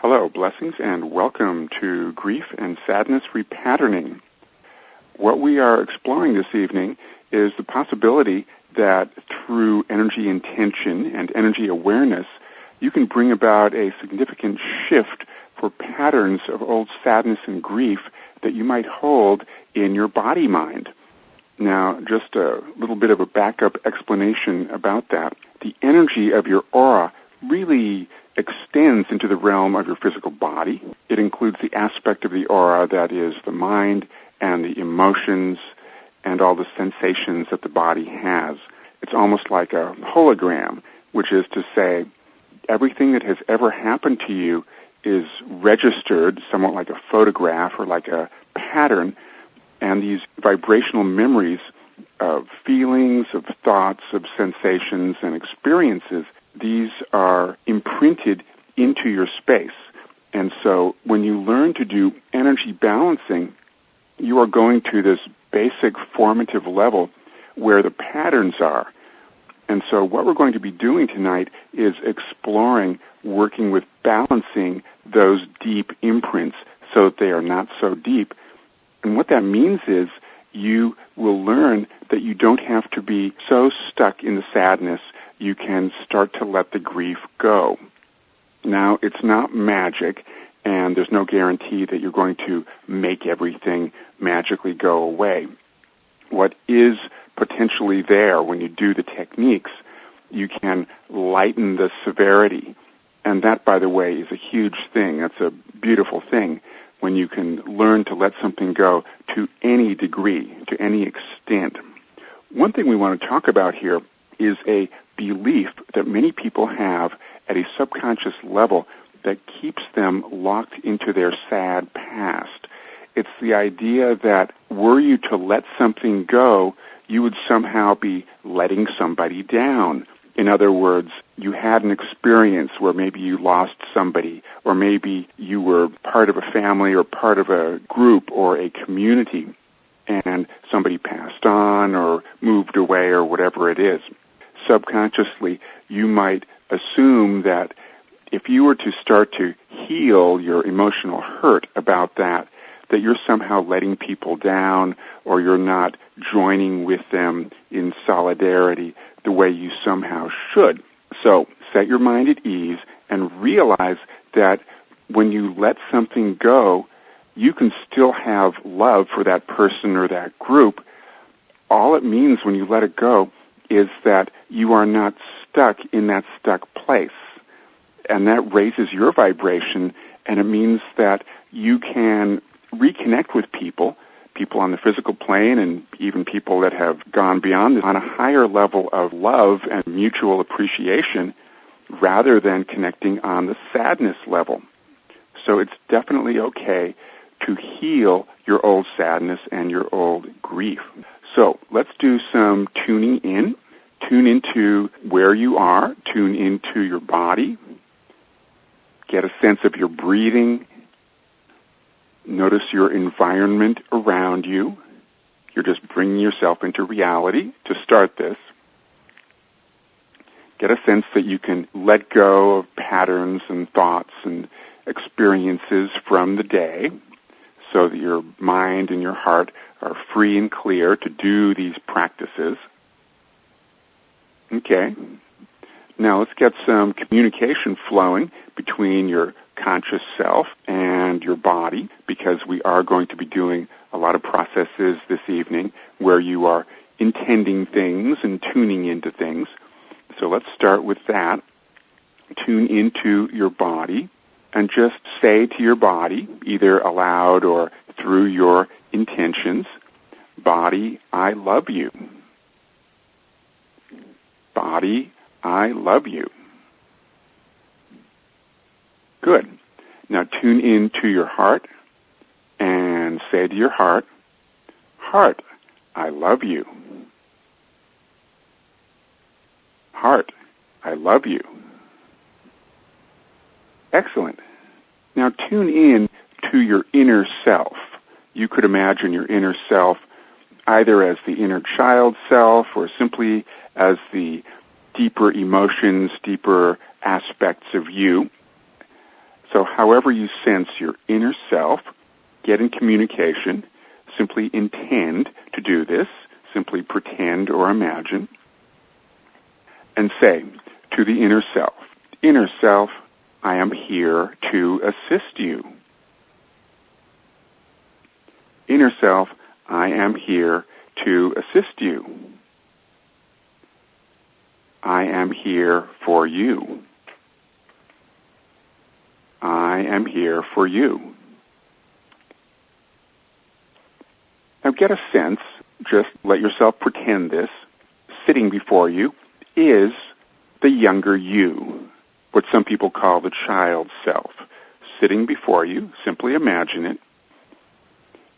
Hello, blessings, and welcome to Grief and Sadness Repatterning. What we are exploring this evening is the possibility that through energy intention and energy awareness, you can bring about a significant shift for patterns of old sadness and grief that you might hold in your body-mind. Now, just a little bit of a backup explanation about that. The energy of your aura really extends into the realm of your physical body. It includes the aspect of the aura that is the mind and the emotions and all the sensations that the body has. It's almost like a hologram, which is to say everything that has ever happened to you is registered somewhat like a photograph or like a pattern, and these vibrational memories of feelings, of thoughts, of sensations, and experiences, these are imprinted into your space. And so when you learn to do energy balancing, you are going to this basic formative level where the patterns are. And so what we're going to be doing tonight is exploring working with balancing those deep imprints so that they are not so deep. And what that means is you will learn that you don't have to be so stuck in the sadness. You can start to let the grief go. Now, it's not magic, and there's no guarantee that you're going to make everything magically go away. What is potentially there when you do the techniques, you can lighten the severity. And that, by the way, is a huge thing. That's a beautiful thing when you can learn to let something go to any degree, to any extent. One thing we want to talk about here is a belief that many people have at a subconscious level that keeps them locked into their sad past. It's the idea that were you to let something go, you would somehow be letting somebody down. In other words, you had an experience where maybe you lost somebody, or maybe you were part of a family or part of a group or a community, and somebody passed on or moved away or whatever it is. Subconsciously, you might assume that if you were to start to heal your emotional hurt about that you're somehow letting people down or you're not joining with them in solidarity the way you somehow should. So set your mind at ease and realize that when you let something go, you can still have love for that person or that group. All it means when you let it go is that you are not stuck in that stuck place. And that raises your vibration, and it means that you can reconnect with people on the physical plane and even people that have gone beyond it on a higher level of love and mutual appreciation rather than connecting on the sadness level. So it's definitely okay to heal your old sadness and your old grief. So let's do some tuning in. Tune into where you are. Tune into your body. Get a sense of your breathing. Notice your environment around you. You're just bringing yourself into reality to start this. Get a sense that you can let go of patterns and thoughts and experiences from the day so that your mind and your heart are free and clear to do these practices. Okay. Now let's get some communication flowing between your conscious self and your body, because we are going to be doing a lot of processes this evening where you are intending things and tuning into things. So let's start with that. Tune into your body and just say to your body, either aloud or through your intentions, "Body, I love you. Body, I love you." Good. Now tune into your heart and say to your heart, "Heart, I love you. Heart, I love you." Excellent. Now tune in to your inner self. You could imagine your inner self either as the inner child self or simply as the deeper emotions, deeper aspects of you. So however you sense your inner self, get in communication, simply intend to do this, simply pretend or imagine, and say to the inner self, I am here to assist you. Inner self, I am here to assist you. I am here for you. I am here for you. Now get a sense, just let yourself pretend this, sitting before you is the younger you, what some people call the child self. Sitting before you, simply imagine it,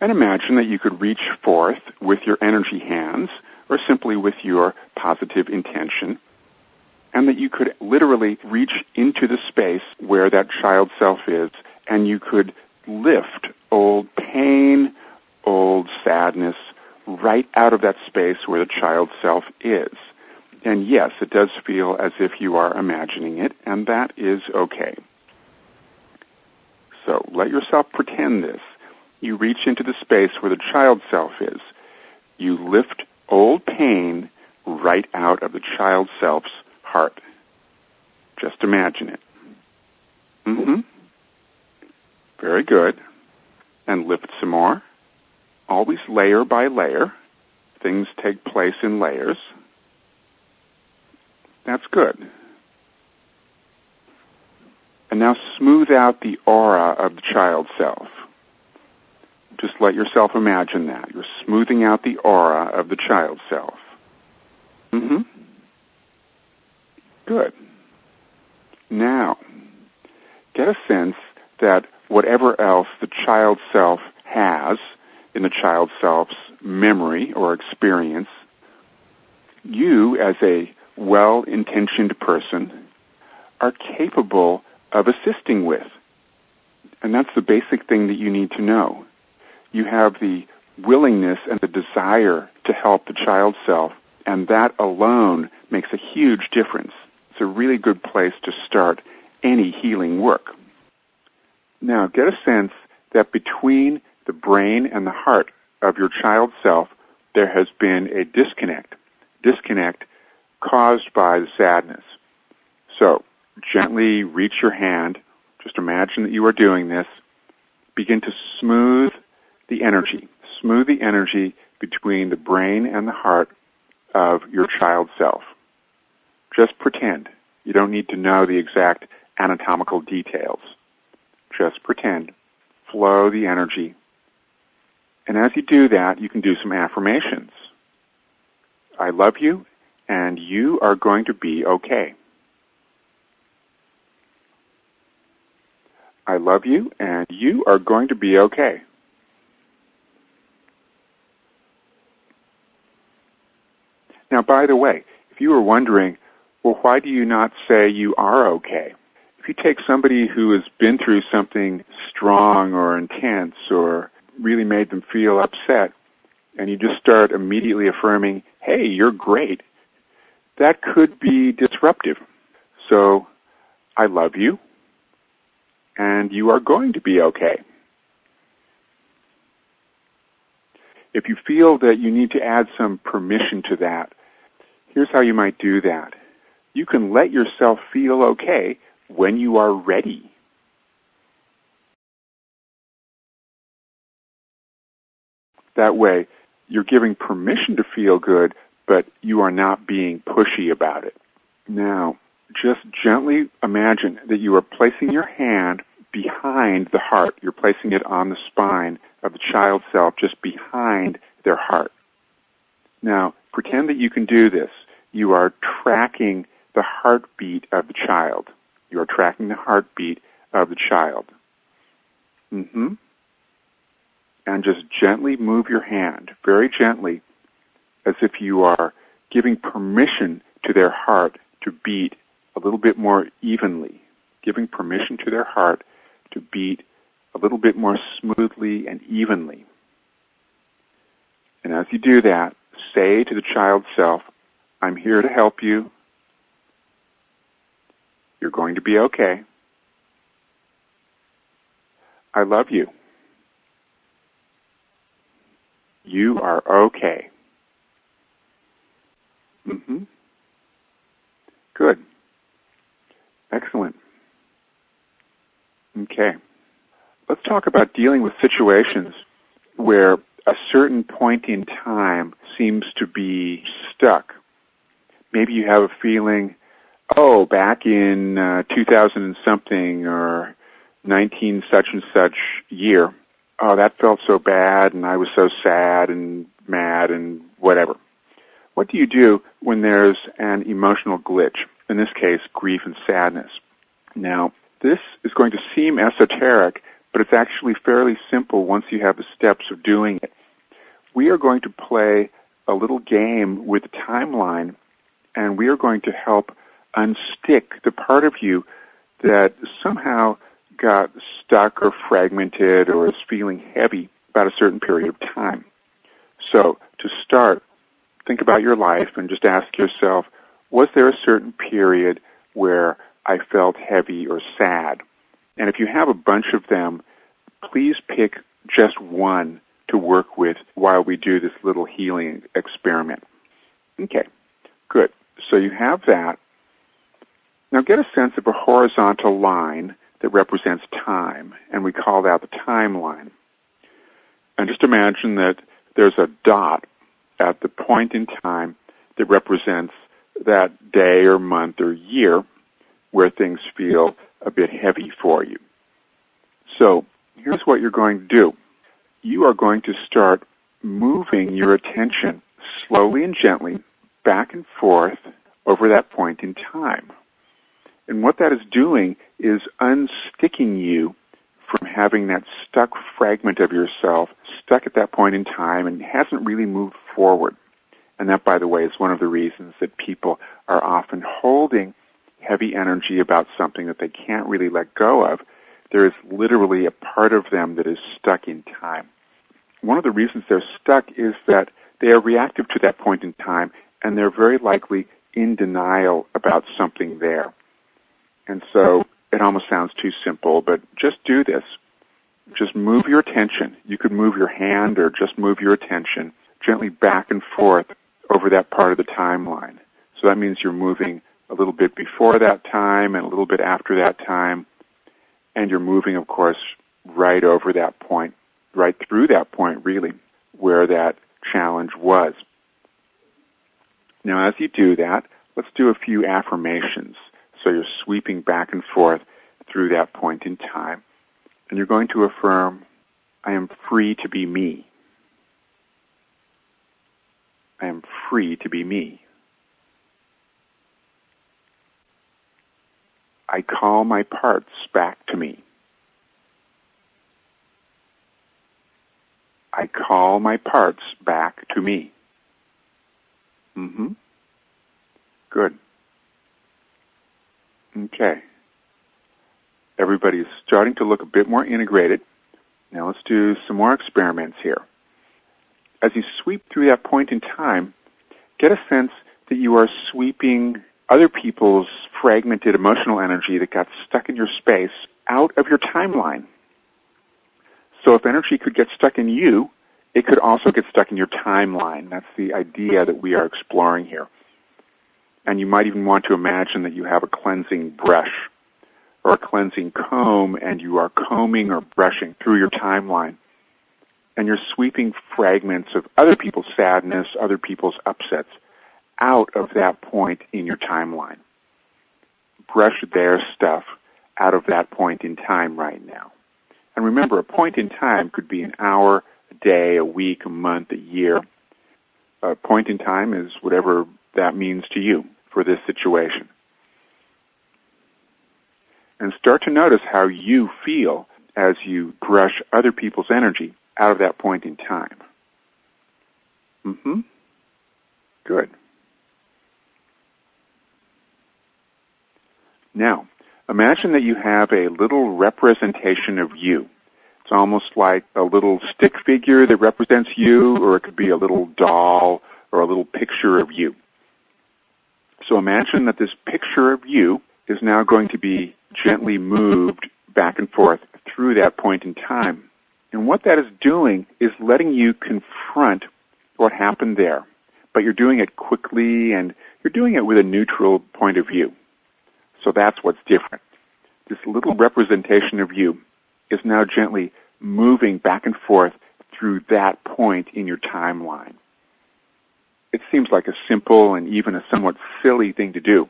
and imagine that you could reach forth with your energy hands or simply with your positive intention, and that you could literally reach into the space where that child self is, and you could lift old pain, old sadness right out of that space where the child self is. And yes, it does feel as if you are imagining it, and that is okay. So let yourself pretend this. You reach into the space where the child self is. You lift old pain right out of the child self's heart. Just imagine it. Very good. And lift some more. Always layer by layer. Things take place in layers. That's good. And now smooth out the aura of the child self. Just let yourself imagine that. You're smoothing out the aura of the child self. Good. Now, get a sense that whatever else the child self has in the child self's memory or experience, you as a well-intentioned person are capable of assisting with. And that's the basic thing that you need to know. You have the willingness and the desire to help the child self, and that alone makes a huge difference. It's a really good place to start any healing work. Now, get a sense that between the brain and the heart of your child self, there has been a disconnect caused by the sadness. So, gently reach your hand, just imagine that you are doing this, begin to smooth the energy between the brain and the heart of your child self. Just pretend. You don't need to know the exact anatomical details. Just pretend. Flow the energy. And as you do that, you can do some affirmations. I love you, and you are going to be okay. I love you, and you are going to be okay. Now, by the way, if you were wondering, well, why do you not say you are okay? If you take somebody who has been through something strong or intense or really made them feel upset, and you just start immediately affirming, hey, you're great, that could be disruptive. So, I love you, and you are going to be okay. If you feel that you need to add some permission to that, here's how you might do that. You can let yourself feel okay when you are ready. That way, you're giving permission to feel good, but you are not being pushy about it. Now, just gently imagine that you are placing your hand behind the heart. You're placing it on the spine of the child self, just behind their heart. Now, pretend that you can do this. You are tracking the heartbeat of the child. You are tracking the heartbeat of the child. And just gently move your hand, very gently, as if you are giving permission to their heart to beat a little bit more evenly, giving permission to their heart to beat a little bit more smoothly and evenly. And as you do that, say to the child self, I'm here to help you. You're going to be okay. I love you. You are okay. Good. Excellent. Okay. Let's talk about dealing with situations where a certain point in time seems to be stuck. Maybe you have a feeling, back in 2000 and something or 19 such and such year, that felt so bad and I was so sad and mad and whatever. What do you do when there's an emotional glitch? In this case, grief and sadness. Now, this is going to seem esoteric, but it's actually fairly simple once you have the steps of doing it. We are going to play a little game with the timeline, and we are going to help unstick the part of you that somehow got stuck or fragmented or is feeling heavy about a certain period of time. So, to start, think about your life and just ask yourself, was there a certain period where I felt heavy or sad? And if you have a bunch of them, please pick just one to work with while we do this little healing experiment. Okay, good. So you have that. Now get a sense of a horizontal line that represents time, and we call that the timeline. And just imagine that there's a dot at the point in time that represents that day or month or year where things feel a bit heavy for you. So here's what you're going to do. You are going to start moving your attention slowly and gently back and forth over that point in time. And what that is doing is unsticking you from having that stuck fragment of yourself stuck at that point in time and hasn't really moved forward. And that, by the way, is one of the reasons that people are often holding heavy energy about something that they can't really let go of. There is literally a part of them that is stuck in time. One of the reasons they're stuck is that they are reactive to that point in time, and they're very likely in denial about something there. And so it almost sounds too simple, but just do this. Just move your attention. You could move your hand or just move your attention gently back and forth over that part of the timeline. So that means you're moving a little bit before that time and a little bit after that time, and you're moving, of course, right over that point, right through that point, really, where that challenge was. Now, as you do that, let's do a few affirmations. So you're sweeping back and forth through that point in time. And you're going to affirm, I am free to be me. I am free to be me. I call my parts back to me. I call my parts back to me. Good. Okay. Everybody's starting to look a bit more integrated. Now let's do some more experiments here. As you sweep through that point in time, get a sense that you are sweeping other people's fragmented emotional energy that got stuck in your space out of your timeline. So if energy could get stuck in you, it could also get stuck in your timeline. That's the idea that we are exploring here. And you might even want to imagine that you have a cleansing brush or a cleansing comb, and you are combing or brushing through your timeline. And you're sweeping fragments of other people's sadness, other people's upsets out of that point in your timeline. Brush their stuff out of that point in time right now. And remember, a point in time could be an hour, a day, a week, a month, a year. A point in time is whatever that means to you for this situation. And start to notice how you feel as you brush other people's energy out of that point in time. Good. Now, imagine that you have a little representation of you. It's almost like a little stick figure that represents you, or it could be a little doll or a little picture of you. So imagine that this picture of you is now going to be gently moved back and forth through through that point in time. And what that is doing is letting you confront what happened there. But you're doing it quickly, and you're doing it with a neutral point of view. So that's what's different. This little representation of you is now gently moving back and forth through that point in your timeline. It seems like a simple and even a somewhat silly thing to do,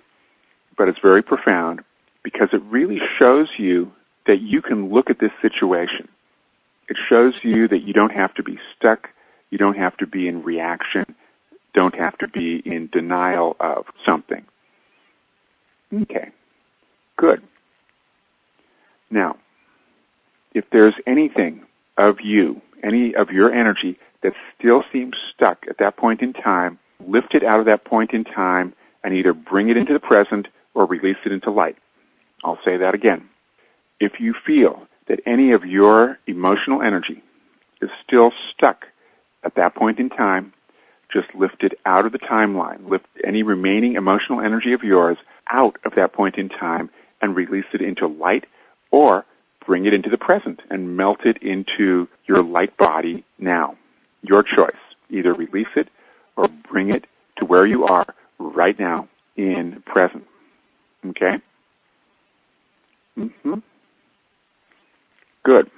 but it's very profound because it really shows you that you can look at this situation. It shows you that you don't have to be stuck, you don't have to be in reaction, don't have to be in denial of something. Okay, good. Now, if there's anything of you, any of your energy that still seems stuck at that point in time, lift it out of that point in time and either bring it into the present or release it into light. I'll say that again. If you feel that any of your emotional energy is still stuck at that point in time, just lift it out of the timeline. Lift any remaining emotional energy of yours out of that point in time and release it into light, or bring it into the present and melt it into your light body now. Your choice. Either release it or bring it to where you are right now in the present. Okay? Good.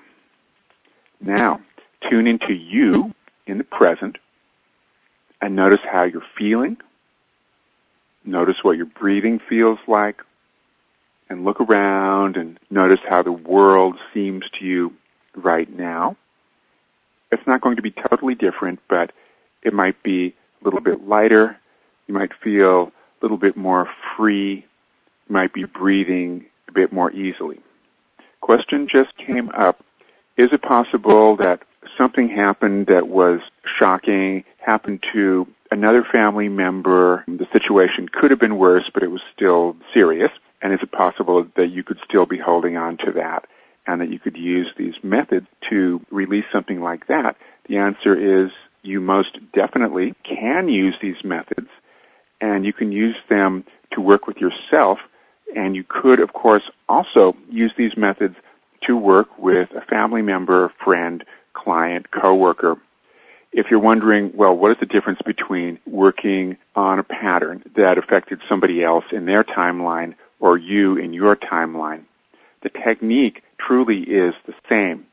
Now, tune into you in the present and notice how you're feeling. Notice what your breathing feels like. And look around and notice how the world seems to you right now. It's not going to be totally different, but it might be a little bit lighter. You might feel a little bit more free. You might be breathing a bit more easily. Question just came up. Is it possible that something happened that was shocking, happened to another family member? The situation could have been worse, but it was still serious. And is it possible that you could still be holding on to that and that you could use these methods to release something like that? The answer is you most definitely can use these methods, and you can use them to work with yourself. And you could, of course, also use these methods to work with a family member, friend, client, coworker. If you're wondering, well, what is the difference between working on a pattern that affected somebody else in their timeline or you in your timeline? The technique truly is the same.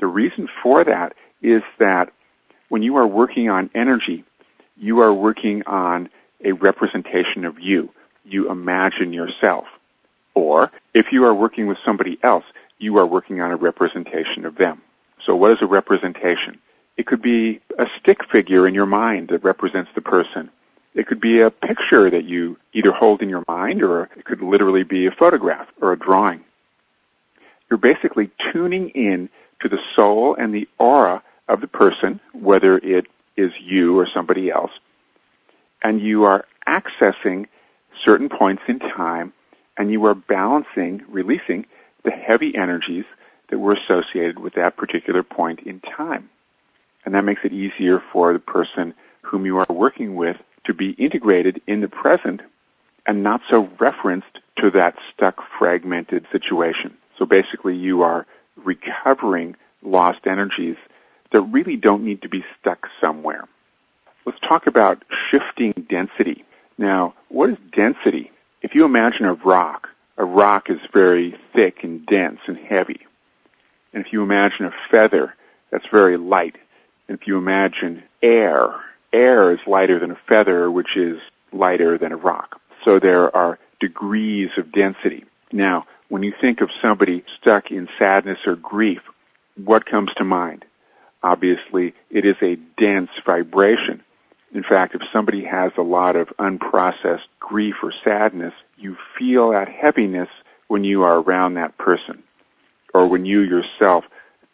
The reason for that is that when you are working on energy, you are working on a representation of you. You imagine yourself. Or if you are working with somebody else, you are working on a representation of them. So what is a representation? It could be a stick figure in your mind that represents the person. It could be a picture that you either hold in your mind, or it could literally be a photograph or a drawing. You're basically tuning in to the soul and the aura of the person, whether it is you or somebody else, and you are accessing certain points in time, and you are balancing, releasing the heavy energies that were associated with that particular point in time. And that makes it easier for the person whom you are working with to be integrated in the present and not so referenced to that stuck, fragmented situation. So basically you are recovering lost energies that really don't need to be stuck somewhere. Let's talk about shifting density. Now, what is density? If you imagine a rock is very thick and dense and heavy. And if you imagine a feather, that's very light. And if you imagine air is lighter than a feather, which is lighter than a rock. So there are degrees of density. Now, when you think of somebody stuck in sadness or grief, what comes to mind? Obviously, it is a dense vibration. In fact, if somebody has a lot of unprocessed grief or sadness, you feel that heaviness when you are around that person, or when you yourself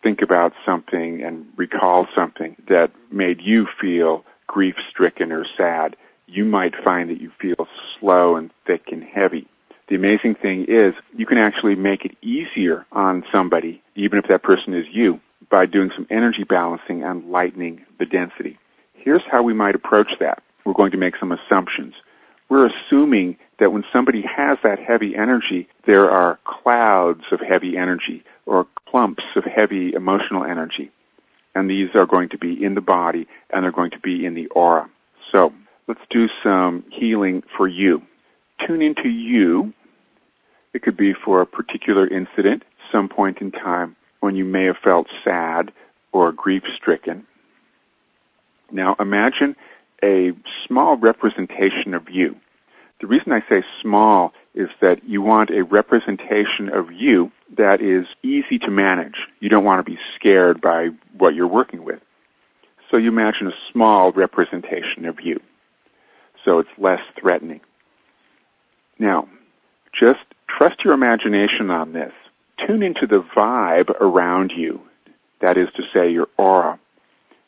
think about something and recall something that made you feel grief-stricken or sad. You might find that you feel slow and thick and heavy. The amazing thing is you can actually make it easier on somebody, even if that person is you, by doing some energy balancing and lightening the density. Here's how we might approach that. We're going to make some assumptions. We're assuming that when somebody has that heavy energy, there are clouds of heavy energy or clumps of heavy emotional energy. And these are going to be in the body and they're going to be in the aura. So let's do some healing for you. Tune into you. It could be for a particular incident, some point in time when you may have felt sad or grief-stricken. Now imagine a small representation of you. The reason I say small is that you want a representation of you that is easy to manage. You don't want to be scared by what you're working with. So you imagine a small representation of you, so it's less threatening. Now, just trust your imagination on this. Tune into the vibe around you, that is to say, your aura,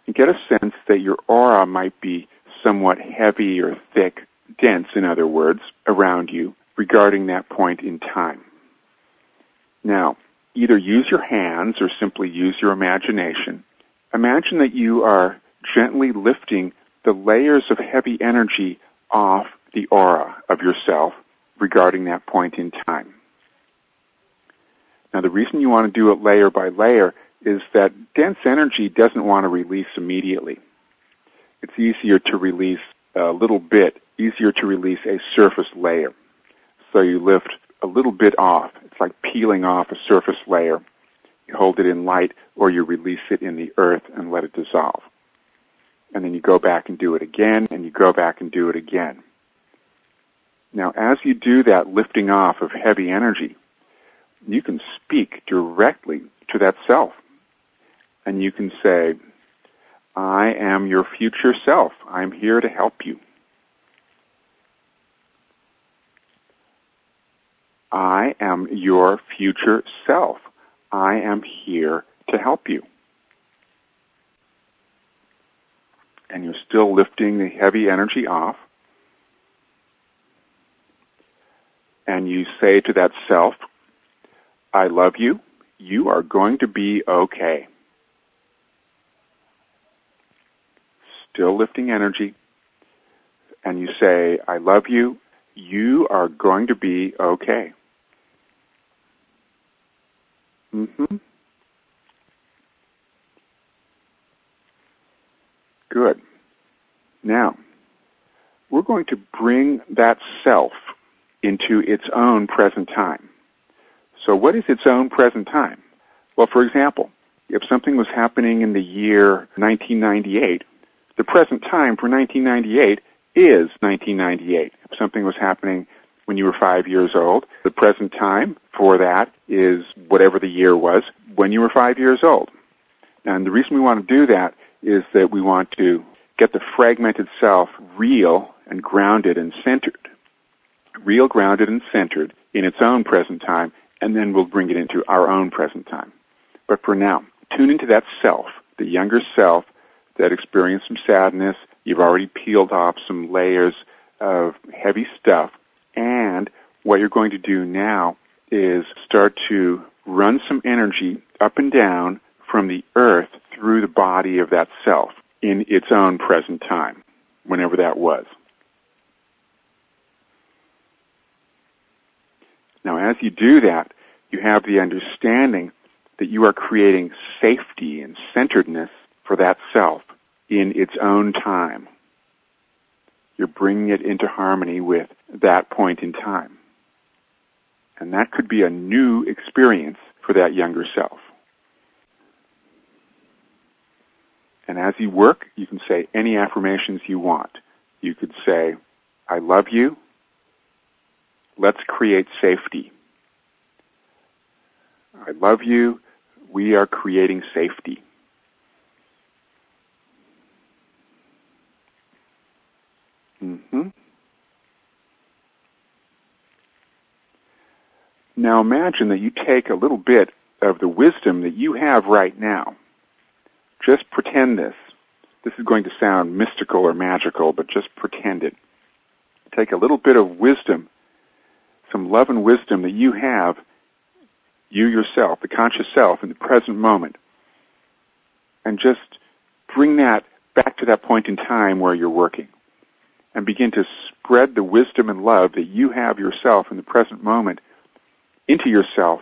and get a sense that your aura might be somewhat heavy or thick, dense, in other words, around you regarding that point in time. Now, either use your hands or simply use your imagination. Imagine that you are gently lifting the layers of heavy energy off the aura of yourself regarding that point in time. Now, the reason you want to do it layer by layer is that dense energy doesn't want to release immediately. It's easier to release a little bit, easier to release a surface layer. So you lift a little bit off. It's like peeling off a surface layer. You hold it in light or you release it in the earth and let it dissolve. And then you go back and do it again, and you go back and do it again. Now, as you do that lifting off of heavy energy, you can speak directly to that self. And you can say, I am your future self. I'm here to help you. I am your future self. I am here to help you. And you're still lifting the heavy energy off. And you say to that self, I love you. You are going to be okay. Still lifting energy. And you say, I love you. You are going to be okay. Good. Now, we're going to bring that self into its own present time. So what is its own present time? Well, for example, if something was happening in the year 1998, the present time for 1998 is 1998. If something was happening when you were 5 years old, the present time for that is whatever the year was when you were 5 years old. And the reason we want to do that is that we want to get the fragmented self real and grounded and centered. Real, grounded, and centered in its own present time, and then we'll bring it into our own present time. But for now, tune into that self, the younger self that experienced some sadness. You've already peeled off some layers of heavy stuff, and what you're going to do now is start to run some energy up and down from the earth through the body of that self in its own present time, whenever that was. Now, as you do that, you have the understanding that you are creating safety and centeredness for that self in its own time. You're bringing it into harmony with that point in time. And that could be a new experience for that younger self. And as you work, you can say any affirmations you want. You could say, I love you. Let's create safety. I love you. We are creating safety. Now imagine that you take a little bit of the wisdom that you have right now. Just pretend this. This is going to sound mystical or magical, but just pretend it. Take a little bit of wisdom, some love and wisdom that you have, you yourself, the conscious self in the present moment, and just bring that back to that point in time where you're working. and begin to spread the wisdom and love that you have yourself in the present moment into yourself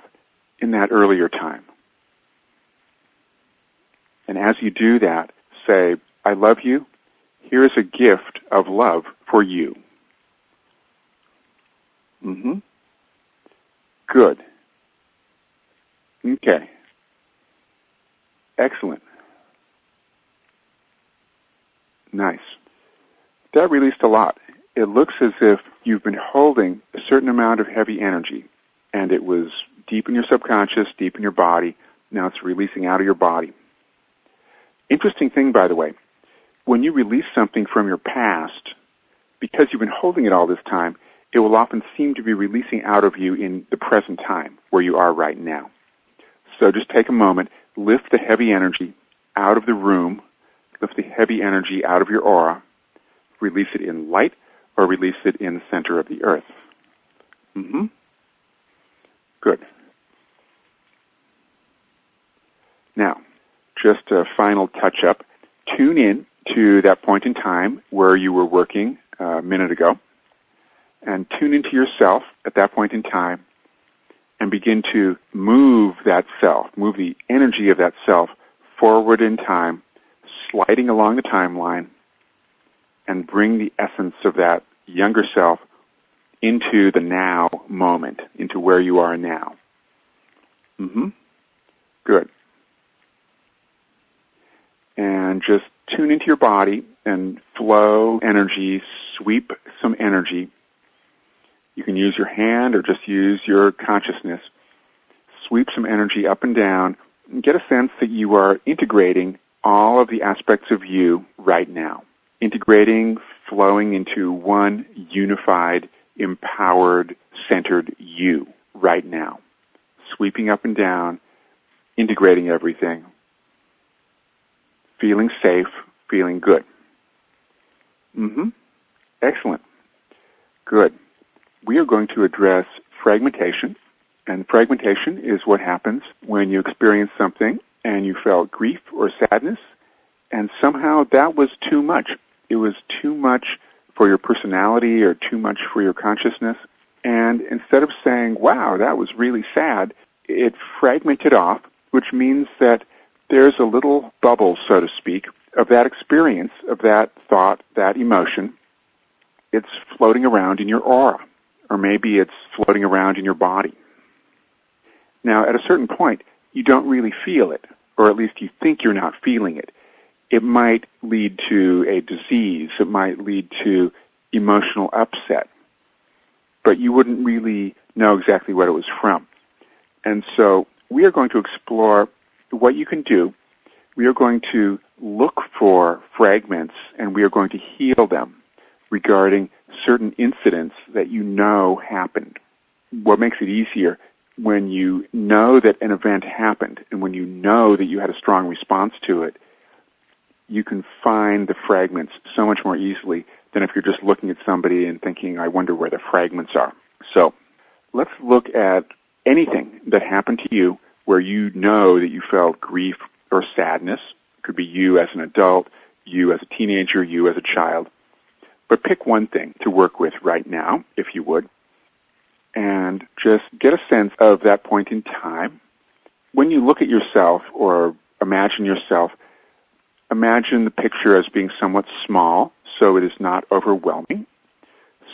in that earlier time. And as you do that, say, I love you. Here is a gift of love for you. Good. Okay. Excellent. Nice. That released a lot. It looks as if you've been holding a certain amount of heavy energy, and it was deep in your subconscious, deep in your body. Now it's releasing out of your body. Interesting thing, by the way, when you release something from your past, because you've been holding it all this time, it will often seem to be releasing out of you in the present time, where you are right now. So just take a moment, lift the heavy energy out of the room, lift the heavy energy out of your aura, release it in light, or release it in the center of the earth. Good. Now, just a final touch-up. Tune in to that point in time where you were working a minute ago, and tune into yourself at that point in time, and begin to move that self, move the energy of that self forward in time, sliding along the timeline, and bring the essence of that younger self into the now moment, into where you are now. Good. And just tune into your body and flow energy, sweep some energy. You can use your hand or just use your consciousness. Sweep some energy up and down and get a sense that you are integrating all of the aspects of you right now. Integrating, flowing into one unified, empowered, centered you right now. Sweeping up and down, integrating everything. Feeling safe, feeling good. Excellent. Good. We are going to address fragmentation. And fragmentation is what happens when you experience something and you felt grief or sadness, and somehow that was too much. It was too much for your personality or too much for your consciousness. And instead of saying, wow, that was really sad, it fragmented off, which means that there's a little bubble, so to speak, of that experience, of that thought, that emotion. It's floating around in your aura, or maybe it's floating around in your body. Now, at a certain point, you don't really feel it, or at least you think you're not feeling it. It might lead to a disease. It might lead to emotional upset. But you wouldn't really know exactly what it was from. And so we are going to explore what you can do. We are going to look for fragments, and we are going to heal them regarding certain incidents that you know happened. What makes it easier when you know that an event happened and when you know that you had a strong response to it, you can find the fragments so much more easily than if you're just looking at somebody and thinking, I wonder where the fragments are. So let's look at anything that happened to you where you know that you felt grief or sadness. It could be you as an adult, you as a teenager, you as a child. But pick one thing to work with right now, if you would, and just get a sense of that point in time. When you look at yourself or imagine yourself, imagine the picture as being somewhat small, so it is not overwhelming.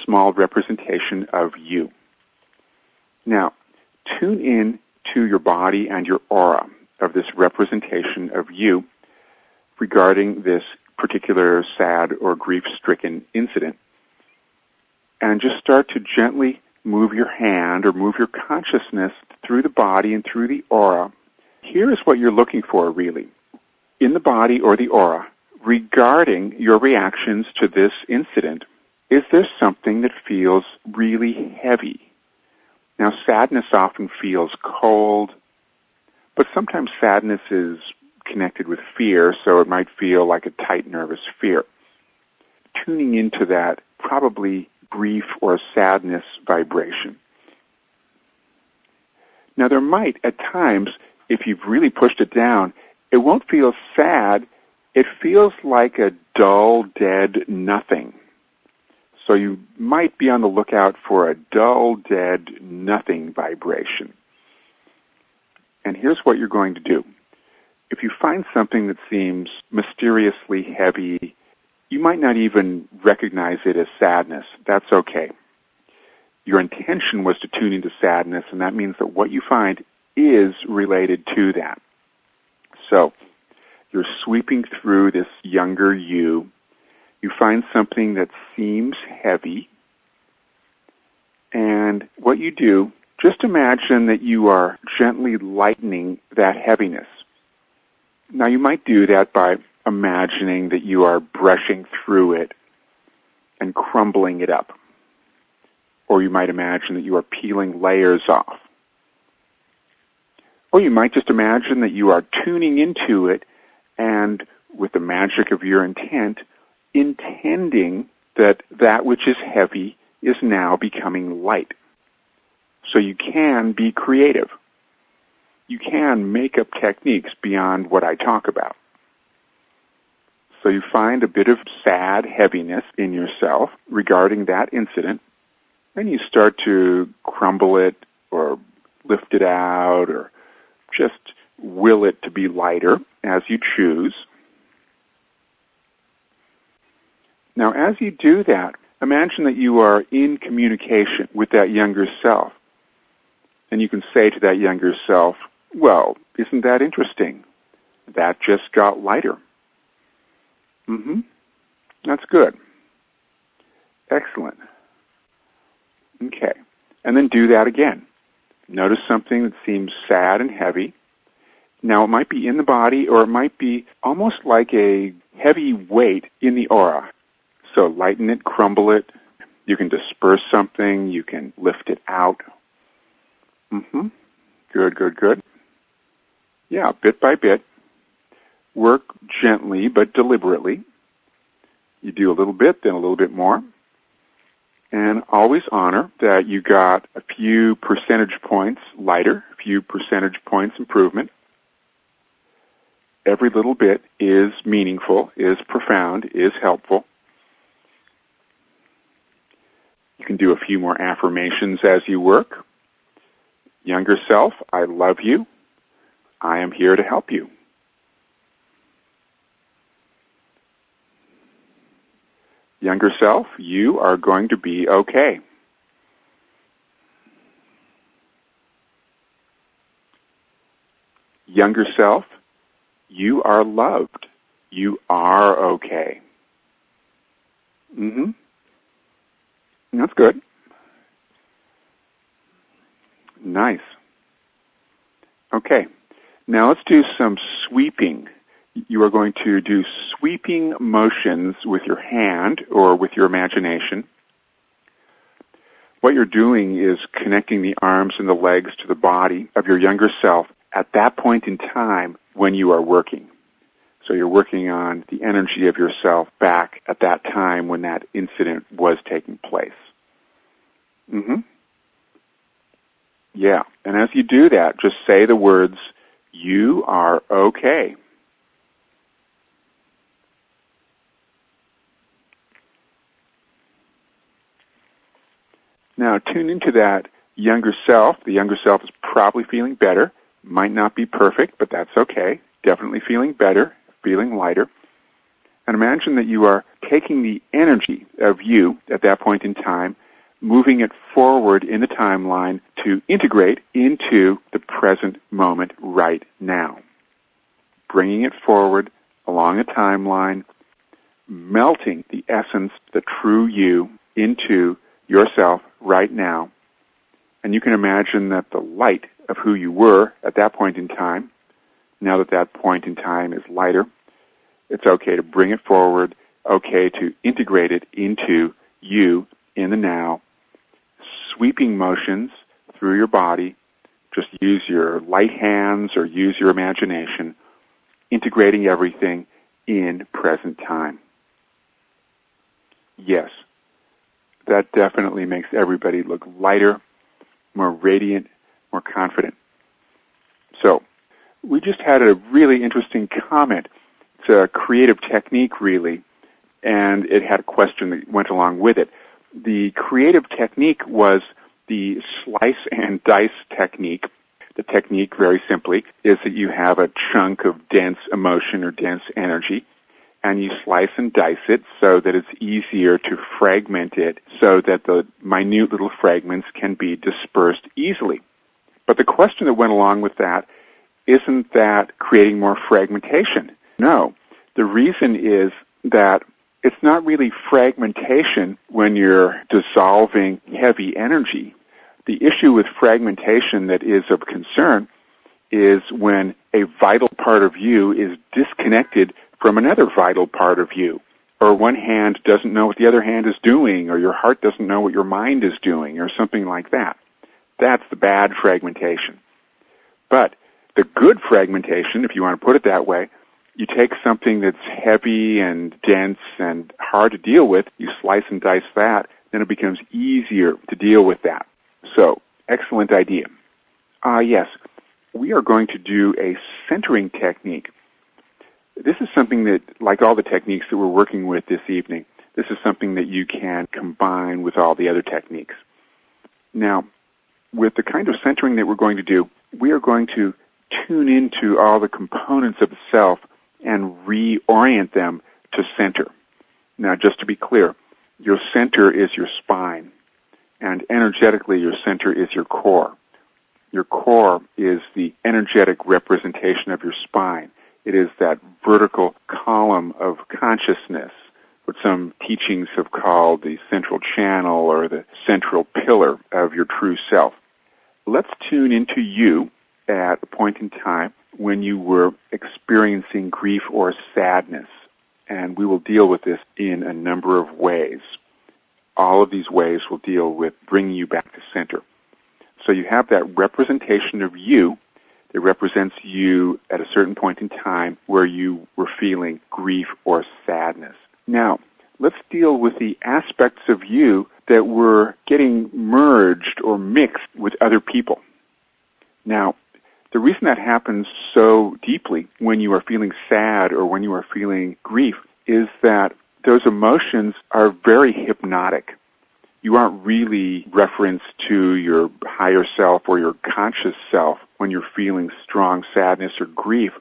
Small representation of you. Now, tune in to your body and your aura of this representation of you regarding this particular sad or grief-stricken incident. And just start to gently move your hand or move your consciousness through the body and through the aura. Here is what you're looking for, really, in the body or the aura regarding your reactions to this incident. Is there something that feels really heavy? Now, sadness often feels cold, but sometimes sadness is connected with fear, so it might feel like a tight, nervous fear. Tuning into that probably grief or sadness vibration. Now, there might, at times, if you've really pushed it down, it won't feel sad. It feels like a dull, dead nothing. So you might be on the lookout for a dull, dead, nothing vibration. And here's what you're going to do. If you find something that seems mysteriously heavy, you might not even recognize it as sadness. That's okay. Your intention was to tune into sadness, and that means that what you find is related to that. So you're sweeping through this younger you. You find something that seems heavy, and what you do, just imagine that you are gently lightening that heaviness. Now, you might do that by imagining that you are brushing through it and crumbling it up. Or you might imagine that you are peeling layers off. Or you might just imagine that you are tuning into it and, with the magic of your intent, intending that that which is heavy is now becoming light. So you can be creative. You can make up techniques beyond what I talk about. So you find a bit of sad heaviness in yourself regarding that incident, and you start to crumble it or lift it out or just will it to be lighter as you choose. Now, as you do that, imagine that you are in communication with that younger self. And you can say to that younger self, well, isn't that interesting? That just got lighter. That's good. Excellent. Okay. And then do that again. Notice something that seems sad and heavy. Now, it might be in the body, or it might be almost like a heavy weight in the aura. So lighten it, crumble it. You can disperse something. You can lift it out. Good. Yeah, bit by bit. Work gently but deliberately. You do a little bit, then a little bit more. And always honor that you got a few percentage points lighter, a few percentage points improvement. Every little bit is meaningful, is profound, is helpful. You can do a few more affirmations as you work. Younger self, I love you. I am here to help you. Younger self, you are going to be okay. Younger self, you are loved. You are okay. That's good. Nice. Okay. Now let's do some sweeping. You are going to do sweeping motions with your hand or with your imagination. What you're doing is connecting the arms and the legs to the body of your younger self at that point in time when you are working. So you're working on the energy of yourself back at that time when that incident was taking place. Yeah. And as you do that, just say the words, you are okay. Now tune into that younger self. The younger self is probably feeling better. Might not be perfect, but that's okay. Definitely feeling better, feeling lighter. And imagine that you are taking the energy of you at that point in time, moving it forward in the timeline to integrate into the present moment right now. Bringing it forward along a timeline, melting the essence, the true you, into yourself right now. And you can imagine that the light of who you were at that point in time, now that that point in time is lighter, it's okay to bring it forward, okay to integrate it into you in the now, sweeping motions through your body. Just use your light hands or use your imagination, integrating everything in present time. Yes, that definitely makes everybody look lighter, more radiant, more confident. So, we just had a really interesting comment. It's a creative technique, really, and it had a question that went along with it. The creative technique was the slice and dice technique. The technique, very simply, is that you have a chunk of dense emotion or dense energy, and you slice and dice it so that it's easier to fragment it so that the minute little fragments can be dispersed easily. But the question that went along with that, isn't that creating more fragmentation? No. The reason is that it's not really fragmentation when you're dissolving heavy energy. The issue with fragmentation that is of concern is when a vital part of you is disconnected from another vital part of you, or one hand doesn't know what the other hand is doing, or your heart doesn't know what your mind is doing, or something like that. That's the bad fragmentation. But the good fragmentation, if you want to put it that way, you take something that's heavy and dense and hard to deal with, you slice and dice that, then it becomes easier to deal with that. So, excellent idea. Yes, we are going to do a centering technique. This is something that, like all the techniques that we're working with this evening, this is something that you can combine with all the other techniques. Now, with the kind of centering that we're going to do, we are going to tune into all the components of the self and reorient them to center. Now, just to be clear, your center is your spine, and energetically your center is your core. Your core is the energetic representation of your spine. It is that vertical column of consciousness, what some teachings have called the central channel or the central pillar of your true self. Let's tune into you at a point in time when you were experiencing grief or sadness, and we will deal with this in a number of ways. All of these ways will deal with bringing you back to center. So you have that representation of you that represents you at a certain point in time where you were feeling grief or sadness. Now, let's deal with the aspects of you that were getting merged or mixed with other people. Now, the reason that happens so deeply when you are feeling sad or when you are feeling grief is that those emotions are very hypnotic. You aren't really referenced to your higher self or your conscious self when you're feeling strong sadness or grief.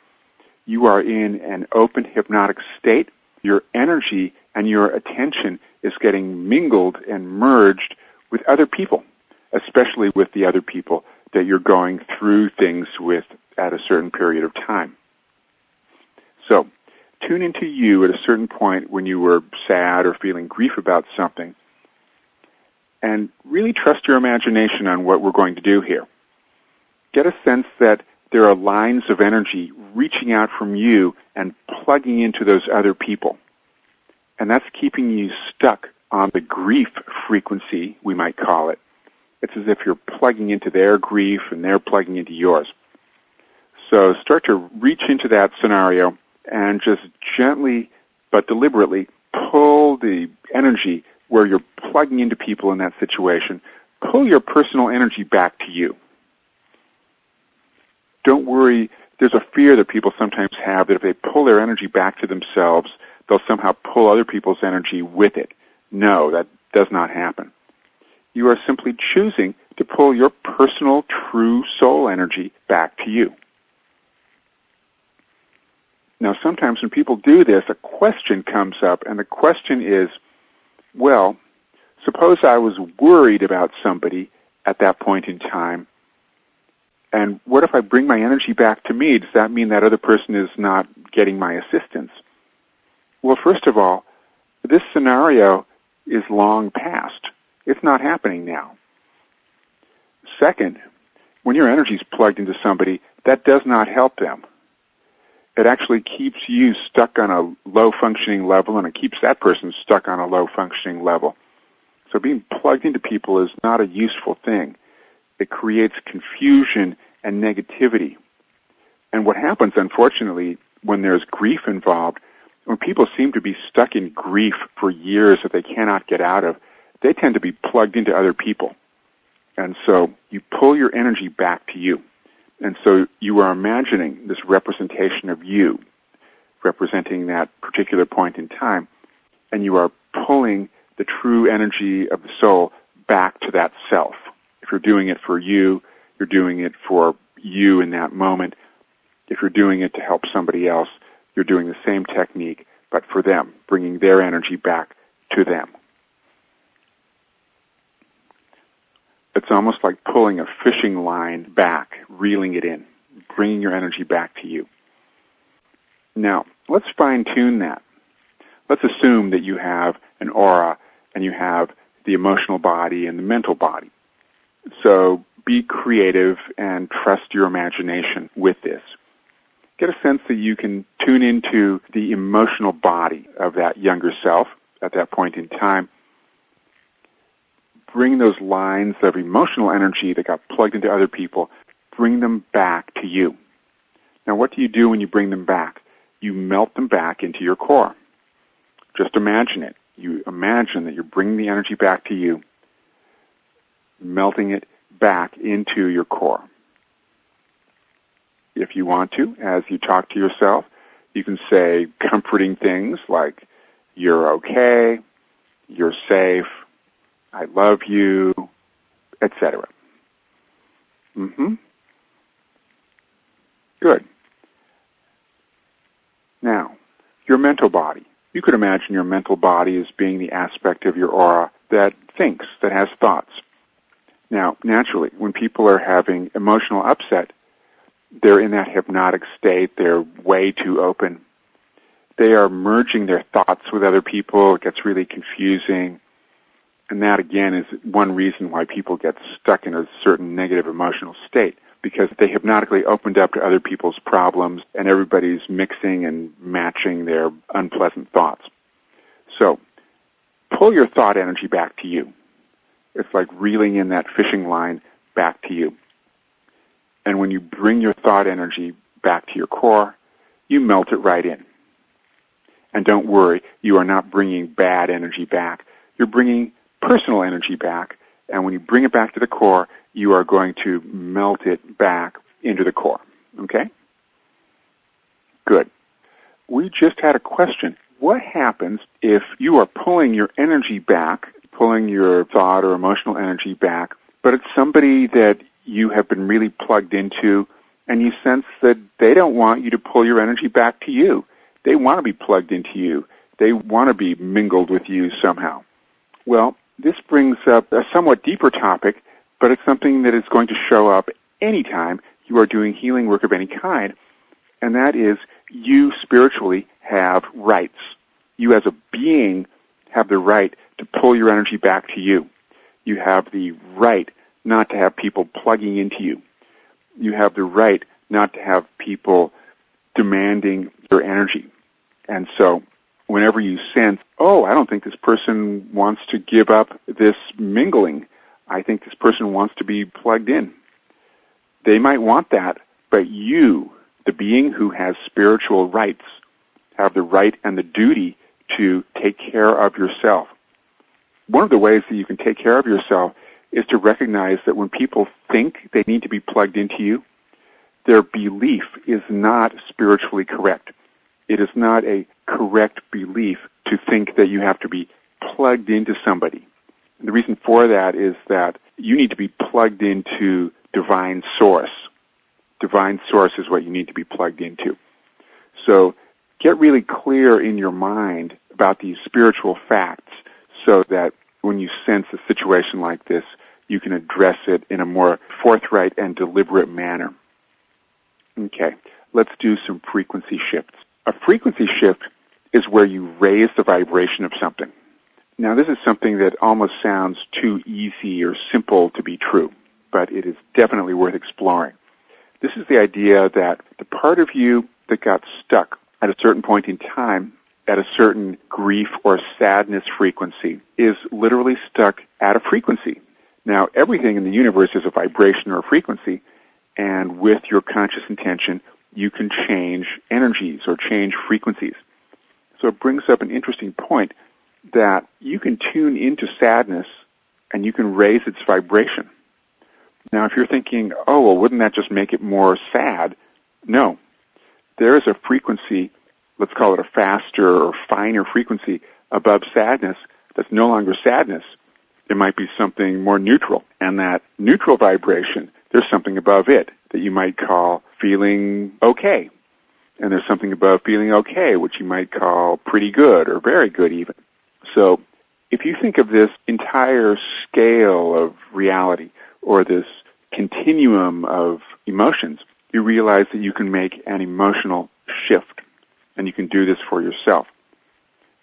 You are in an open hypnotic state. Your energy and your attention is getting mingled and merged with other people, especially with the other people that you're going through things with at a certain period of time. So, tune into you at a certain point when you were sad or feeling grief about something, and really trust your imagination on what we're going to do here. Get a sense that there are lines of energy reaching out from you and plugging into those other people. And that's keeping you stuck on the grief frequency, we might call it. It's as if you're plugging into their grief and they're plugging into yours. So start to reach into that scenario and just gently but deliberately pull the energy where you're plugging into people in that situation. Pull your personal energy back to you. Don't worry. There's a fear that people sometimes have that if they pull their energy back to themselves, they'll somehow pull other people's energy with it. No, that does not happen. You are simply choosing to pull your personal, true soul energy back to you. Now, sometimes when people do this, a question comes up, and the question is, well, suppose I was worried about somebody at that point in time, and what if I bring my energy back to me? Does that mean that other person is not getting my assistance? Well, first of all, this scenario is long past. It's not happening now. Second, when your energy is plugged into somebody, that does not help them. It actually keeps you stuck on a low-functioning level, and it keeps that person stuck on a low-functioning level. So being plugged into people is not a useful thing. It creates confusion and negativity. And what happens, unfortunately, when there's grief involved, when people seem to be stuck in grief for years that they cannot get out of, they tend to be plugged into other people. And so you pull your energy back to you. And so you are imagining this representation of you, representing that particular point in time, and you are pulling the true energy of the soul back to that self. If you're doing it for you, you're doing it for you in that moment. If you're doing it to help somebody else, you're doing the same technique, but for them, bringing their energy back to them. It's almost like pulling a fishing line back, reeling it in, bringing your energy back to you. Now, let's fine-tune that. Let's assume that you have an aura and you have the emotional body and the mental body. So be creative and trust your imagination with this. Get a sense that you can tune into the emotional body of that younger self at that point in time. Bring those lines of emotional energy that got plugged into other people, bring them back to you. Now, what do you do when you bring them back? You melt them back into your core. Just imagine it. You imagine that you're bringing the energy back to you, melting it back into your core. If you want to, as you talk to yourself, you can say comforting things like, you're okay, you're safe, I love you, etc. Good. Now, your mental body. You could imagine your mental body as being the aspect of your aura that thinks, that has thoughts. Now, naturally, when people are having emotional upset, they're in that hypnotic state, they're way too open. They are merging their thoughts with other people, it gets really confusing. And that, again, is one reason why people get stuck in a certain negative emotional state, because they hypnotically opened up to other people's problems and everybody's mixing and matching their unpleasant thoughts. So, pull your thought energy back to you. It's like reeling in that fishing line back to you. And when you bring your thought energy back to your core, you melt it right in. And don't worry, you are not bringing bad energy back. You're bringing personal energy back, and when you bring it back to the core, you are going to melt it back into the core. Okay? Good. We just had a question. What happens if you are pulling your energy back, pulling your thought or emotional energy back, but it's somebody that you have been really plugged into, and you sense that they don't want you to pull your energy back to you. They want to be plugged into you. They want to be mingled with you somehow. Well, this brings up a somewhat deeper topic, but it's something that is going to show up anytime you are doing healing work of any kind, and that is you spiritually have rights. You as a being have the right to pull your energy back to you. You have the right not to have people plugging into you. You have the right not to have people demanding your energy. And so whenever you sense, oh, I don't think this person wants to give up this mingling. I think this person wants to be plugged in. They might want that, but you, the being who has spiritual rights, have the right and the duty to take care of yourself. One of the ways that you can take care of yourself is to recognize that when people think they need to be plugged into you, their belief is not spiritually correct. It is not a correct belief to think that you have to be plugged into somebody. And the reason for that is that you need to be plugged into divine source. Divine source is what you need to be plugged into. So get really clear in your mind about these spiritual facts so that when you sense a situation like this, you can address it in a more forthright and deliberate manner. Okay, let's do some frequency shifts. A frequency shift is where you raise the vibration of something. Now, this is something that almost sounds too easy or simple to be true, but it is definitely worth exploring. This is the idea that the part of you that got stuck at a certain point in time, at a certain grief or sadness frequency, is literally stuck at a frequency. Now, everything in the universe is a vibration or a frequency, and with your conscious intention, you can change energies or change frequencies. So it brings up an interesting point that you can tune into sadness and you can raise its vibration. Now, if you're thinking, oh, well, wouldn't that just make it more sad? No. There is a frequency, let's call it a faster or finer frequency above sadness that's no longer sadness. It might be something more neutral. And that neutral vibration, there's something above it that you might call feeling okay. And there's something above feeling okay, which you might call pretty good or very good even. So if you think of this entire scale of reality or this continuum of emotions, you realize that you can make an emotional shift, and you can do this for yourself.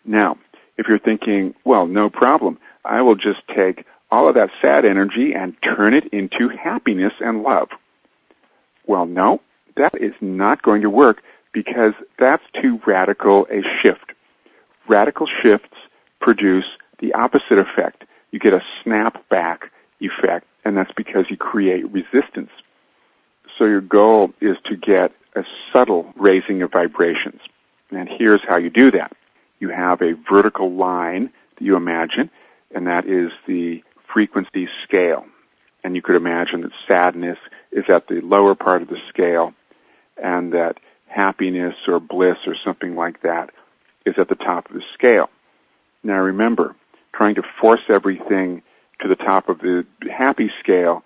Now, if you're thinking, well, no problem, I will just take all of that sad energy and turn it into happiness and love. Well, no, that is not going to work because that's too radical a shift. Radical shifts produce the opposite effect. You get a snap-back effect, and that's because you create resistance. So your goal is to get a subtle raising of vibrations. And here's how you do that. You have a vertical line that you imagine, and that is the frequency scale. And you could imagine that sadness is at the lower part of the scale, and that happiness or bliss or something like that is at the top of the scale. Now remember, trying to force everything to the top of the happy scale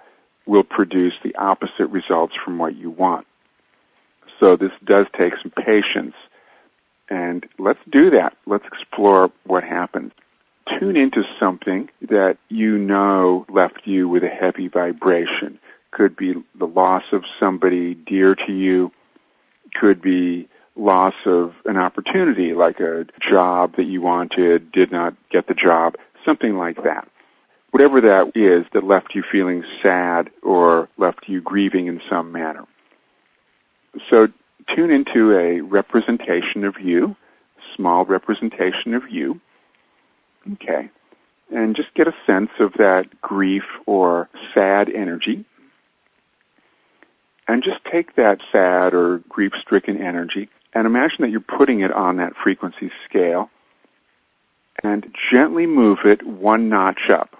will produce the opposite results from what you want. So this does take some patience. And let's do that. Let's explore what happens. Tune into something that you know left you with a heavy vibration. Could be the loss of somebody dear to you. Could be loss of an opportunity, like a job that you wanted, did not get the job, something like that. Whatever that is that left you feeling sad or left you grieving in some manner. So tune into a representation of you, small representation of you. Okay. And just get a sense of that grief or sad energy. And just take that sad or grief-stricken energy and imagine that you're putting it on that frequency scale and gently move it one notch up.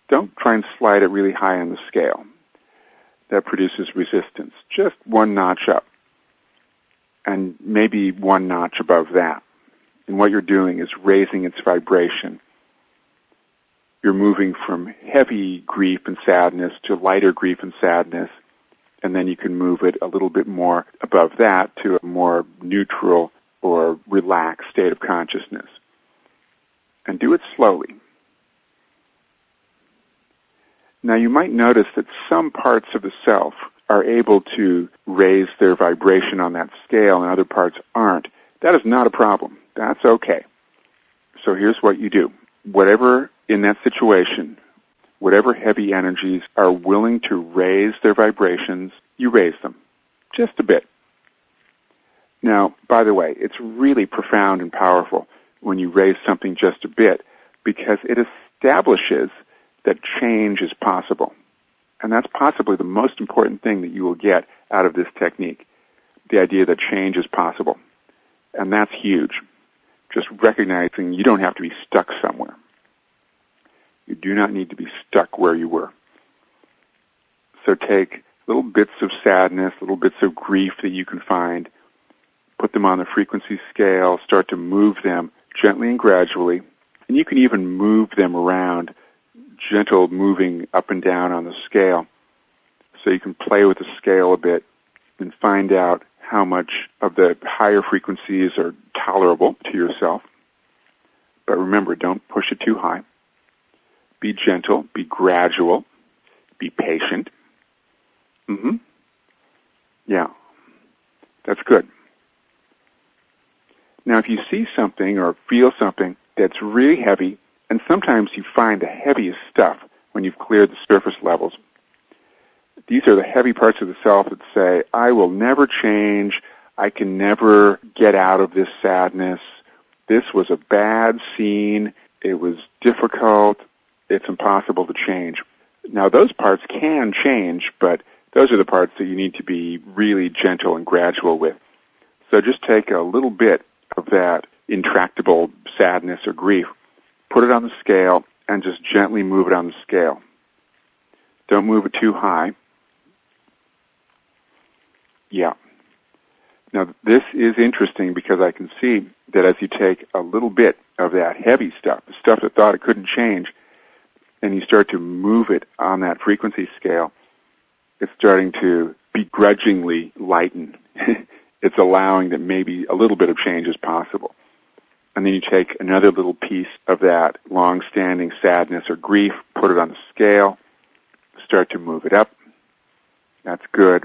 Don't try and slide it really high on the scale. That produces resistance. Just one notch up. And maybe one notch above that. And what you're doing is raising its vibration. You're moving from heavy grief and sadness to lighter grief and sadness, and then you can move it a little bit more above that to a more neutral or relaxed state of consciousness. And do it slowly. Now you might notice that some parts of the self are able to raise their vibration on that scale and other parts aren't. That is not a problem. That's okay. So here's what you do. Whatever in that situation, whatever heavy energies are willing to raise their vibrations, you raise them. Just a bit. Now, by the way, it's really profound and powerful when you raise something just a bit because it establishes that change is possible. And that's possibly the most important thing that you will get out of this technique, the idea that change is possible. And that's huge. Just recognizing you don't have to be stuck somewhere. You do not need to be stuck where you were. So take little bits of sadness, little bits of grief that you can find, put them on the frequency scale, start to move them gently and gradually, and you can even move them around, gentle moving up and down on the scale. So you can play with the scale a bit and find out how much of the higher frequencies are tolerable to yourself. But remember, don't push it too high. Be gentle, be gradual, be patient. Yeah, that's good. Now, if you see something or feel something that's really heavy, and sometimes you find the heaviest stuff when you've cleared the surface levels, these are the heavy parts of the self that say, I will never change, I can never get out of this sadness, this was a bad scene, it was difficult, it's impossible to change. Now, those parts can change, but those are the parts that you need to be really gentle and gradual with. So just take a little bit of that intractable sadness or grief, put it on the scale, and just gently move it on the scale. Don't move it too high. Yeah. Now, this is interesting because I can see that as you take a little bit of that heavy stuff, the stuff that thought it couldn't change, and you start to move it on that frequency scale, it's starting to begrudgingly lighten. It's allowing that maybe a little bit of change is possible. And then you take another little piece of that long-standing sadness or grief, put it on the scale, start to move it up. That's good.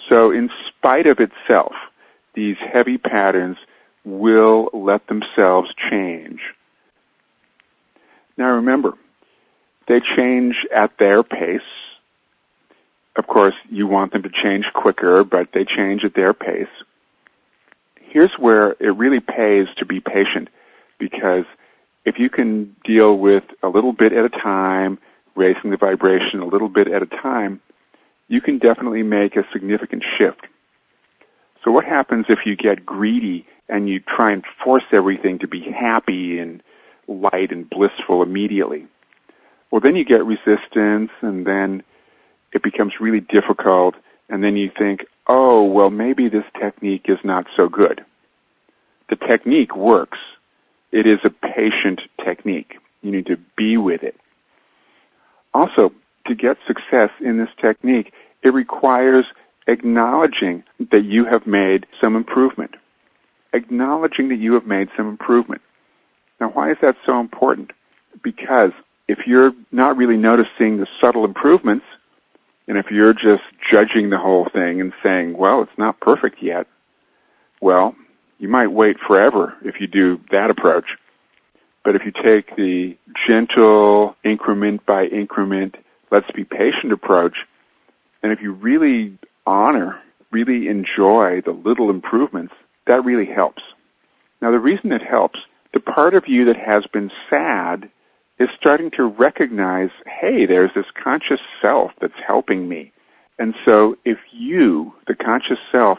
So in spite of itself, these heavy patterns will let themselves change. Now remember, they change at their pace. Of course, you want them to change quicker, but they change at their pace. Here's where it really pays to be patient, because if you can deal with a little bit at a time, raising the vibration a little bit at a time, you can definitely make a significant shift. So what happens if you get greedy and you try and force everything to be happy and light and blissful immediately? Well, then you get resistance, and then it becomes really difficult, and then you think, oh, well, maybe this technique is not so good. The technique works. It is a patient technique. You need to be with it. Also, to get success in this technique, it requires acknowledging that you have made some improvement. Acknowledging that you have made some improvement. Now, why is that so important? Because if you're not really noticing the subtle improvements, and if you're just judging the whole thing and saying, well, it's not perfect yet, well, you might wait forever if you do that approach. But if you take the gentle, increment by increment, let's be patient approach, and if you really honor, really enjoy the little improvements, that really helps. Now, the reason it helps, the part of you that has been sad is starting to recognize, hey, there's this conscious self that's helping me. And so if you, the conscious self,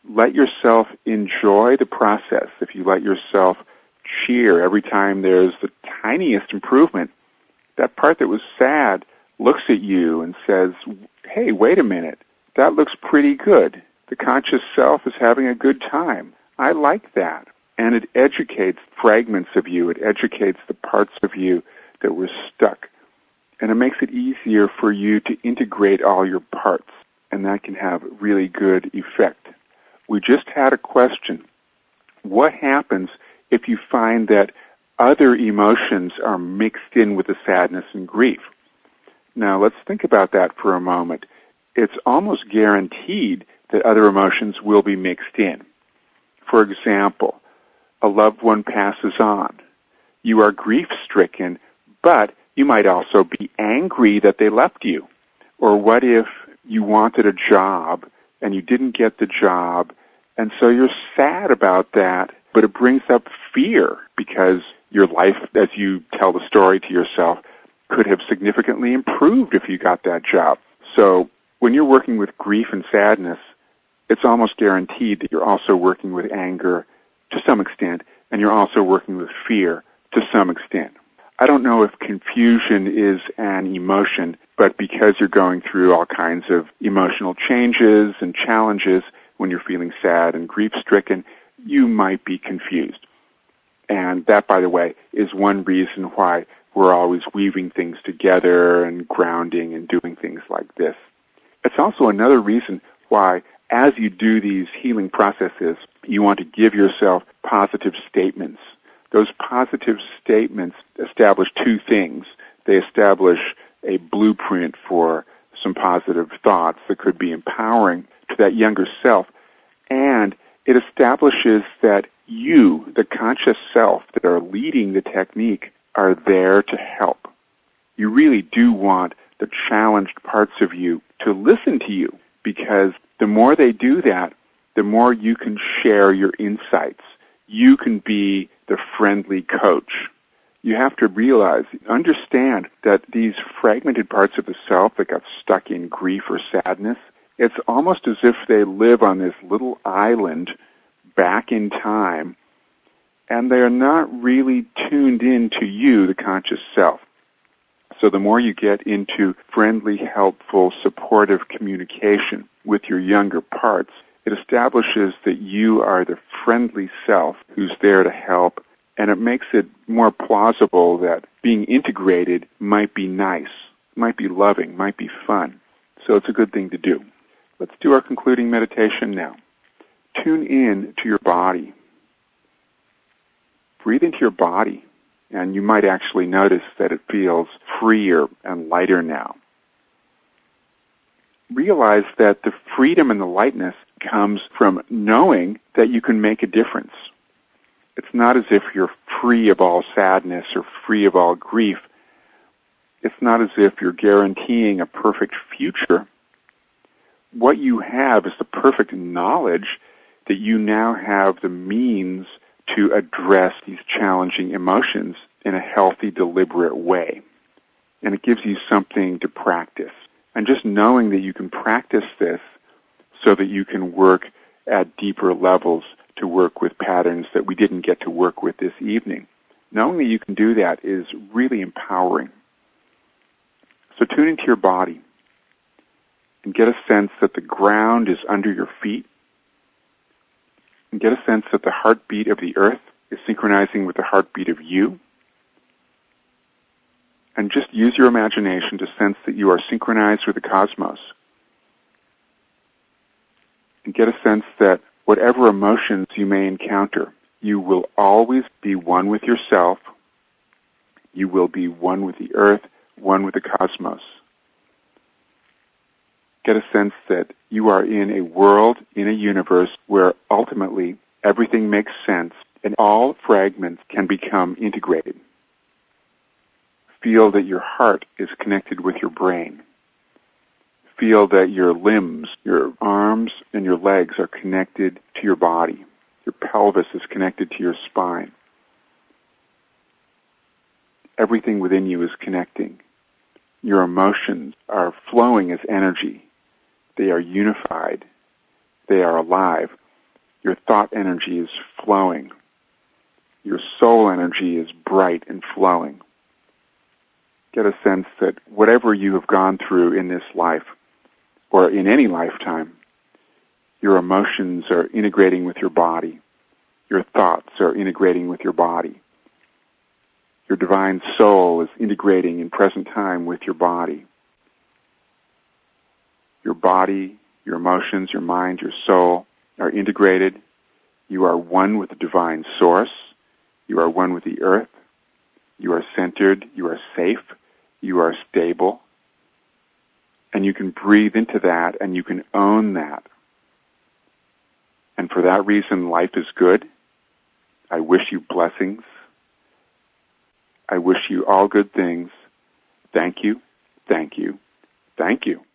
let yourself enjoy the process, if you let yourself cheer every time there's the tiniest improvement, that part that was sad looks at you and says, hey, wait a minute, that looks pretty good. The conscious self is having a good time. I like that. And it educates fragments of you. It educates the parts of you that were stuck. And it makes it easier for you to integrate all your parts. And that can have really good effect. We just had a question. What happens if you find that other emotions are mixed in with the sadness and grief? Now, let's think about that for a moment. It's almost guaranteed that other emotions will be mixed in. For example, a loved one passes on. You are grief-stricken, but you might also be angry that they left you. Or what if you wanted a job and you didn't get the job, and so you're sad about that, but it brings up fear because your life, as you tell the story to yourself, could have significantly improved if you got that job. So when you're working with grief and sadness, it's almost guaranteed that you're also working with anger to some extent, and you're also working with fear to some extent. I don't know if confusion is an emotion, but because you're going through all kinds of emotional changes and challenges when you're feeling sad and grief-stricken, you might be confused. And that, by the way, is one reason why we're always weaving things together and grounding and doing things like this. It's also another reason why, as you do these healing processes, you want to give yourself positive statements. Those positive statements establish two things. They establish a blueprint for some positive thoughts that could be empowering to that younger self, and it establishes that you, the conscious self that are leading the technique, are there to help. You really do want the challenged parts of you to listen to you, because the more they do that, the more you can share your insights. You can be the friendly coach. You have to realize, understand that these fragmented parts of the self that got stuck in grief or sadness, it's almost as if they live on this little island back in time, and they're not really tuned in to you, the conscious self. So the more you get into friendly, helpful, supportive communication with your younger parts, it establishes that you are the friendly self who's there to help, and it makes it more plausible that being integrated might be nice, might be loving, might be fun. So it's a good thing to do. Let's do our concluding meditation now. Tune in to your body. Breathe into your body, and you might actually notice that it feels freer and lighter now. Realize that the freedom and the lightness comes from knowing that you can make a difference. It's not as if you're free of all sadness or free of all grief. It's not as if you're guaranteeing a perfect future. What you have is the perfect knowledge that you now have the means to address these challenging emotions in a healthy, deliberate way. And it gives you something to practice. And just knowing that you can practice this so that you can work at deeper levels to work with patterns that we didn't get to work with this evening. Knowing that you can do that is really empowering. So tune into your body and get a sense that the ground is under your feet, and get a sense that the heartbeat of the earth is synchronizing with the heartbeat of you. And just use your imagination to sense that you are synchronized with the cosmos. And get a sense that whatever emotions you may encounter, you will always be one with yourself. You will be one with the earth, one with the cosmos. Get a sense that you are in a world, in a universe, where ultimately everything makes sense and all fragments can become integrated. Feel that your heart is connected with your brain. Feel that your limbs, your arms and your legs are connected to your body. Your pelvis is connected to your spine. Everything within you is connecting. Your emotions are flowing as energy. They are unified. They are alive. Your thought energy is flowing. Your soul energy is bright and flowing. Get a sense that whatever you have gone through in this life, or in any lifetime, your emotions are integrating with your body. Your thoughts are integrating with your body. Your divine soul is integrating in present time with your body. Your body, your emotions, your mind, your soul are integrated. You are one with the divine source. You are one with the earth. You are centered. You are safe. You are stable. And you can breathe into that and you can own that. And for that reason, life is good. I wish you blessings. I wish you all good things. Thank you, thank you, thank you.